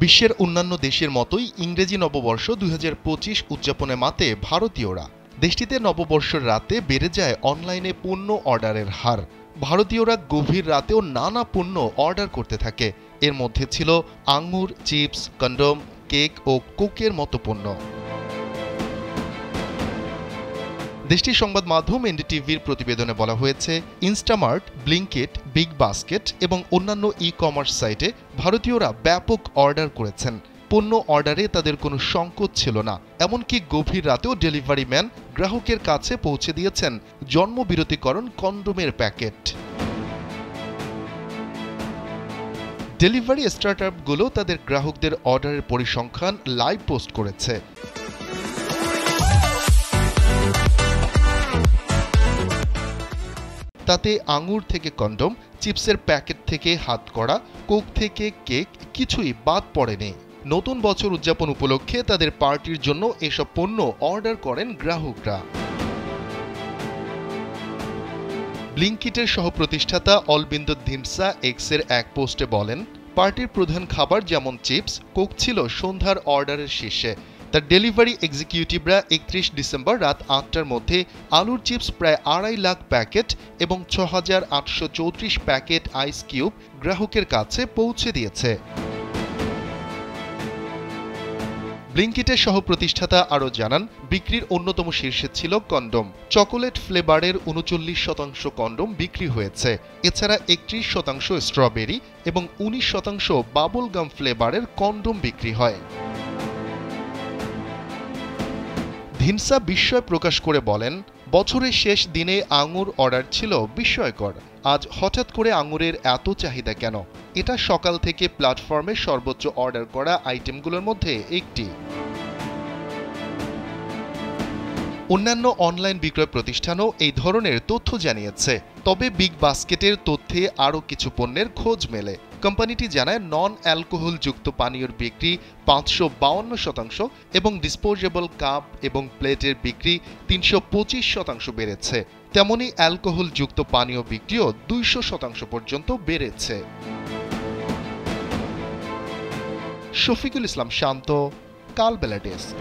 বিশ্বের অন্যান্য দেশের মতোই ইংরেজি নববর্ষ ২০২৫ উদযাপনে মাতে ভারতীয়রা। দেশটিতে নববর্ষের রাতে বেড়ে যায় অনলাইনে পণ্য অর্ডারের হার। ভারতীয়রা গভীর রাতেও নানা পণ্য অর্ডার করতে থাকে। এর মধ্যে ছিল আঙুর, চিপস, কন্ডোম, কেক ও কোকের মতো পণ্য। দেশটির সংবাদ মাধ্যম এনডিটিভির প্রতিবেদনে বলা হয়েছে, ইনস্টামার্ট, ব্লিঙ্কিট, বিগ বাস্কেট এবং অন্যান্য ই কমার্স সাইটে ভারতীয়রা ব্যাপক অর্ডার করেছেন। পণ্য অর্ডারে তাদের কোনো সংকোচ ছিল না। এমনকি গভীর রাতেও ডেলিভারি ম্যান গ্রাহকের কাছে পৌঁছে দিয়েছেন জন্মবিরতিকরণ কন্ডোমের প্যাকেট। ডেলিভারি স্টার্টআপগুলো তাদের গ্রাহকদের অর্ডারের পরিসংখ্যান লাইভ পোস্ট করেছে। তাতে আঙুর থেকে কন্ডোম, চিপসের প্যাকেট থেকে হাতকড়া, কোক থেকে কেক কিছুই বাদ পড়েনি। নতুন বছর উদযাপন উপলক্ষে তাদের পার্টির জন্য এসব পণ্য অর্ডার করেন গ্রাহকরা। ব্লিঙ্কিটের সহপ্রতিষ্ঠাতা অলবিন্দু ধিনসা এক্সের এক পোস্টে বলেন, পার্টির প্রধান খাবার যেমন চিপস, কোক ছিল সন্ধ্যার অর্ডারের শীর্ষে। তার ডেলিভারি এক্সিকিউটিভরা ৩১ ডিসেম্বর রাত ৮টার মধ্যে আলুর চিপস প্রায় ২.৫ লাখ প্যাকেট এবং ৬,৮৩৪ প্যাকেট আইস কিউব গ্রাহকের কাছে পৌঁছে দিয়েছে। ব্লিঙ্কিটের সহপ্রতিষ্ঠাতা আরও জানান, বিক্রির অন্যতম শীর্ষে ছিল কন্ডোম। চকোলেট ফ্লেভারের ৩৯% কন্ডোম বিক্রি হয়েছে। এছাড়া ৩১% স্ট্রবেরি এবং ১৯% বাবল গাম ফ্লেভারের কন্ডোম বিক্রি হয়। ধিনসা বিস্ময় প্রকাশ করে বলেন, বছরের শেষ দিনে আঙুর অর্ডার ছিল বিস্ময়কর। আজ হঠাৎ করে আঙুরের এত চাহিদা কেন? এটা সকাল থেকে প্ল্যাটফর্মে সর্বোচ্চ অর্ডার করা আইটেমগুলোর মধ্যে একটি। অন্যান্য অনলাইন বিক্রয় প্রতিষ্ঠানও এই ধরনের তথ্য জানিয়েছে। তবে বিগ বাস্কেটের তথ্যে আরও কিছু পণ্যের খোঁজ মেলে। কোম্পানিটি জানায়, নন অ্যালকোহল যুক্ত পানীয়র বিক্রি ৫৫২% এবং ডিসপোজেবল কাপ এবং প্লেটের বিক্রি ৩২৫% বেড়েছে। তেমনি অ্যালকোহল যুক্ত পানীয় বিক্রিও ২০০% পর্যন্ত বেড়েছে। শফিকুল ইসলাম শান্ত, কালবেলা ডেস্ক।